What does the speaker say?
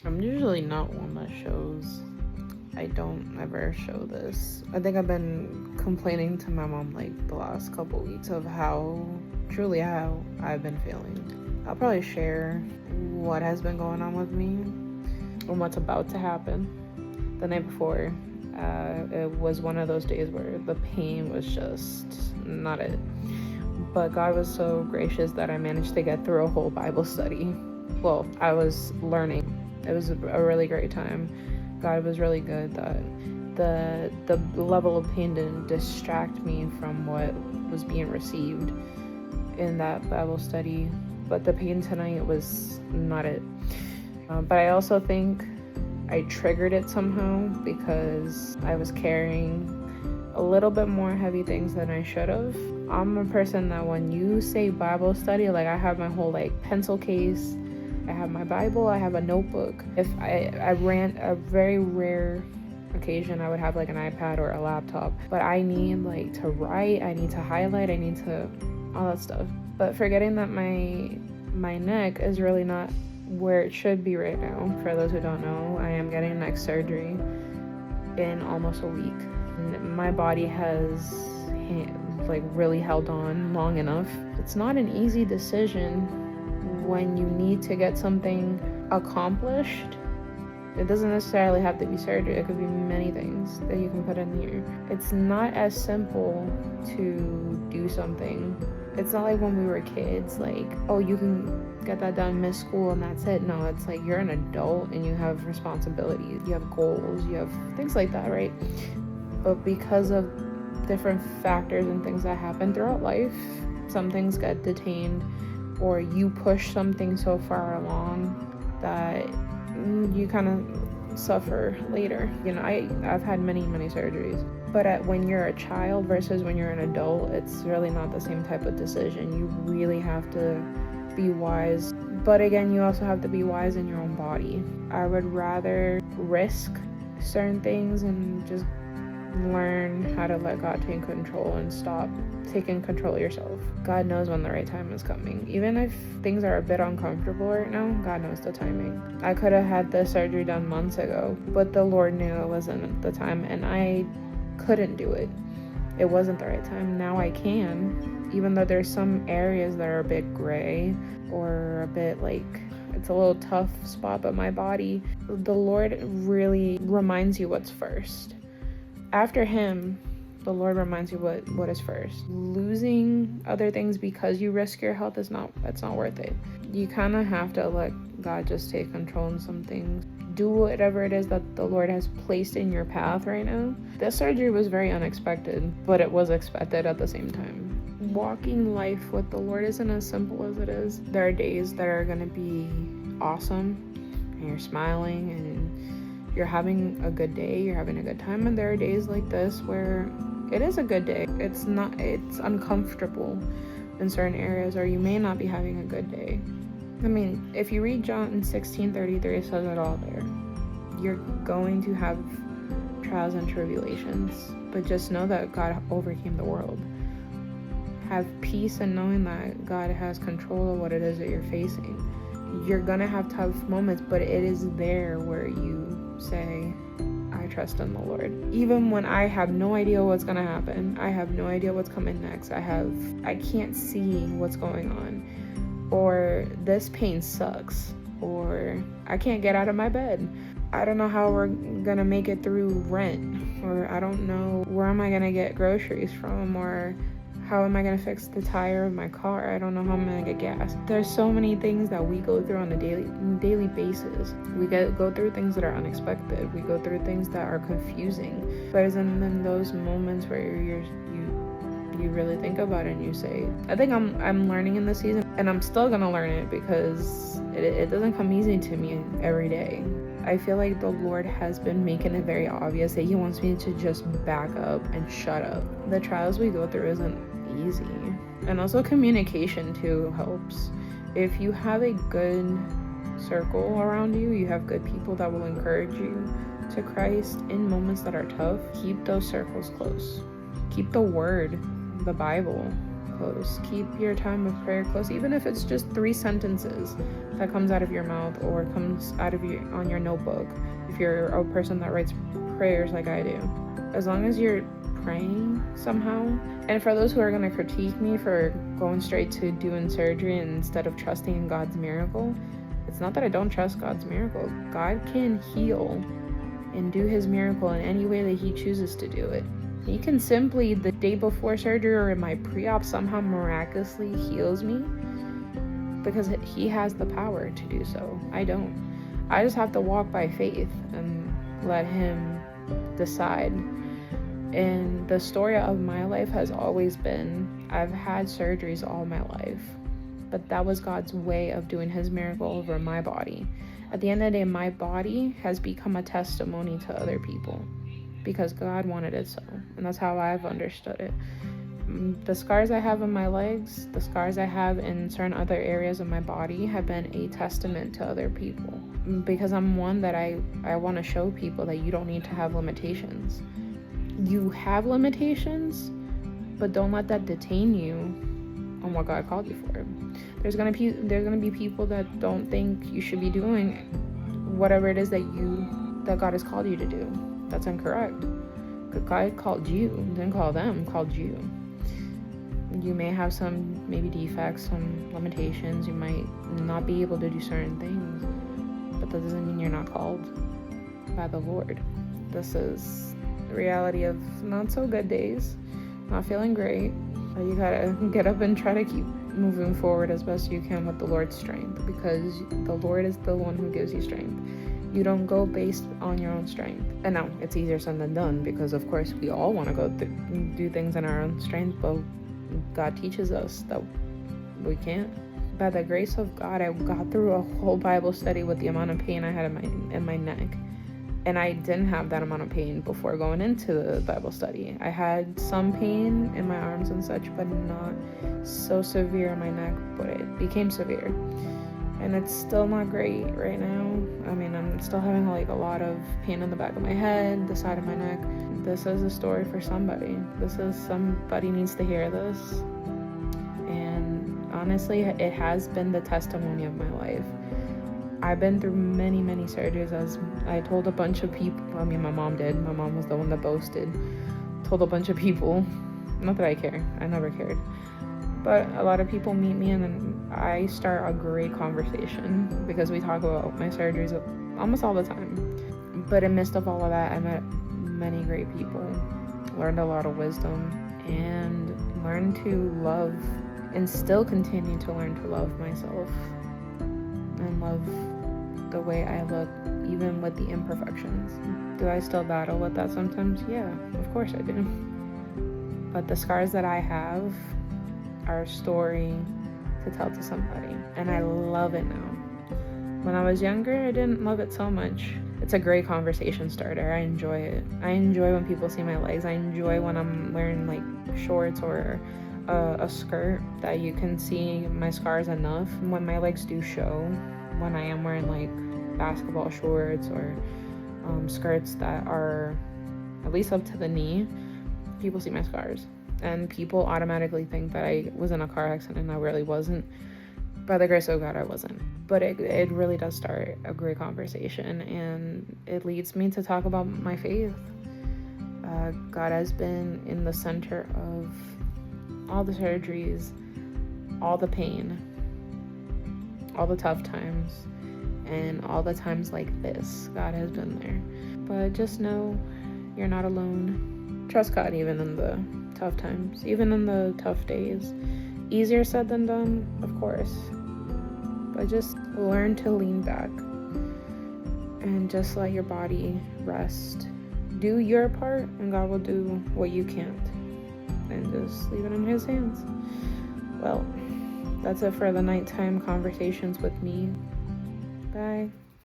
I'm usually not one that shows. I don't ever show this. I think I've been complaining to my mom like the last couple weeks of how I've been feeling. I'll probably share what has been going on with me and what's about to happen. The night before, it was one of those days where the pain was just not it. But God was so gracious that I managed to get through a whole Bible study. Well, I was learning. It was a really great time. God was really good. That the level of pain didn't distract me from what was being received in that Bible study. But the pain tonight was not it. But I also think I triggered it somehow because I was carrying a little bit more heavy things than I should have. I'm a person that when you say Bible study, like I have my whole like pencil case, I have my Bible, I have a notebook. If I ran a very rare occasion, I would have like an iPad or a laptop, but I need like to write, I need to highlight, I need to all that stuff. But forgetting that my neck is really not where it should be right now. For those who don't know, I am getting neck surgery in almost a week. And my body has like really held on long enough. It's not an easy decision when you need to get something accomplished. It doesn't necessarily have to be surgery. It could be many things that you can put in here. It's not as simple to do something. It's not like when we were kids, like, oh, you can get that done, miss school, and that's it. No, it's like you're an adult and you have responsibilities, you have goals, you have things like that, right? But because of different factors and things that happen throughout life, some things get detained, or you push something so far along that you kind of suffer later. You know, I've had many surgeries, but when you're a child versus when you're an adult, it's really not the same type of decision. You really have to be wise, but again, you also have to be wise in your own body. I would rather risk certain things and just learn how to let God take control and stop taking control of yourself. God knows when the right time is coming. Even if things are a bit uncomfortable right now, God knows the timing. I could have had the surgery done months ago, but the Lord knew it wasn't the time, and I couldn't do it. It wasn't the right time. Now I can, even though there's some areas that are a bit gray or a bit like it's a little tough spot, but my body, the Lord really reminds you what's first. After him, the Lord reminds you what is first. Losing other things because you risk your health it's not worth it. You kind of have to let God just take control in some things. Do whatever it is that the Lord has placed in your path right now. This surgery was very unexpected, but it was expected at the same time. Walking life with the Lord isn't as simple as it is. There are days that are going to be awesome, and you're smiling, and you're having a good day, you're having a good time, and there are days like this where it is a good day. It's uncomfortable in certain areas, or you may not be having a good day. I mean, if you read John 16:33, it says it all there. You're going to have trials and tribulations, but just know that God overcame the world. Have peace in knowing that God has control of what it is that you're facing. You're gonna have tough moments, but it is there where you say, I trust in the Lord. Even when I have no idea what's gonna happen, I have no idea what's coming next, I can't see what's going on, or this pain sucks, or I can't get out of my bed. I don't know how we're gonna make it through rent, or I don't know where am I gonna get groceries from, or how am I going to fix the tire of my car? I don't know how I'm going to get gas. There's so many things that we go through on a daily basis. We go through things that are unexpected. We go through things that are confusing. But it's in those moments where you really think about it and you say, I think I'm learning in this season, and I'm still going to learn it because it doesn't come easy to me every day. I feel like the Lord has been making it very obvious that he wants me to just back up and shut up. The trials we go through isn't easy. And also communication too helps. If you have a good circle around you, you have good people that will encourage you to Christ in moments that are tough, keep those circles close. Keep the word, the Bible close. Keep your time of prayer close, even if it's just 3 sentences that comes out of your mouth or comes out of you on your notebook. If you're a person that writes prayers like I do, as long as you're praying somehow. And for those who are going to critique me for going straight to doing surgery instead of trusting in God's miracle, it's not that I don't trust God's miracle. God can heal and do his miracle in any way that he chooses to do it. He can simply, the day before surgery or in my pre-op, somehow miraculously heals me because he has the power to do so. I don't. I just have to walk by faith and let him decide. And the story of my life has always been, I've had surgeries all my life, but that was God's way of doing his miracle over my body. At the end of the day, my body has become a testimony to other people because God wanted it so. And that's how I've understood it. The scars I have on my legs, the scars I have in certain other areas of my body have been a testament to other people. Because I'm one that I want to show people that you don't need to have limitations. You have limitations, but don't let that detain you on what God called you for. There's gonna be people that don't think you should be doing whatever it is that God has called you to do. That's incorrect. God called you, didn't call them, called you. You may have some maybe defects, some limitations. You might not be able to do certain things, but that doesn't mean you're not called by the Lord. This is the reality of not so good days, not feeling great. You gotta get up and try to keep moving forward as best you can with the Lord's strength, because the Lord is the one who gives you strength. You don't go based on your own strength. And now it's easier said than done, because of course we all want to go do things in our own strength, but God teaches us that we can't. By the grace of God, I got through a whole Bible study with the amount of pain I had in my neck. And I didn't have that amount of pain before going into the Bible study. I had some pain in my arms and such, but not so severe in my neck, but it became severe. And it's still not great right now. I mean, I'm still having like a lot of pain in the back of my head, the side of my neck. This is a story for somebody. Somebody needs to hear this. And honestly, it has been the testimony of my life. I've been through many, many surgeries, as I told a bunch of people. I mean, my mom did. My mom was the one that boasted. Told a bunch of people. Not that I care. I never cared. But a lot of people meet me and then I start a great conversation because we talk about my surgeries almost all the time. But in the midst of all of that, I met many great people, learned a lot of wisdom, and learned to love, and still continue to learn to love myself and love the way I look, even with the imperfections. Do I still battle with that sometimes? Yeah, of course I do. But the scars that I have are a story to tell to somebody, and I love it now. When I was younger, I didn't love it so much. It's a great conversation starter. I enjoy it. I enjoy when people see my legs. I enjoy when I'm wearing like shorts or a skirt that you can see my scars enough. When my legs do show, when I am wearing like basketball shorts or skirts that are at least up to the knee, people see my scars. And people automatically think that I was in a car accident, and I really wasn't. By the grace of God, I wasn't. But it really does start a great conversation, and it leads me to talk about my faith. God has been in the center of all the surgeries, all the pain, all the tough times, and all the times like this. God has been there. But just know you're not alone. Trust God even in the tough times, even in the tough days. Easier said than done, of course, but just learn to lean back and just let your body rest. Do your part and God will do what you can't, and just leave it in his hands. Well, that's it for the nighttime conversations with me. Bye.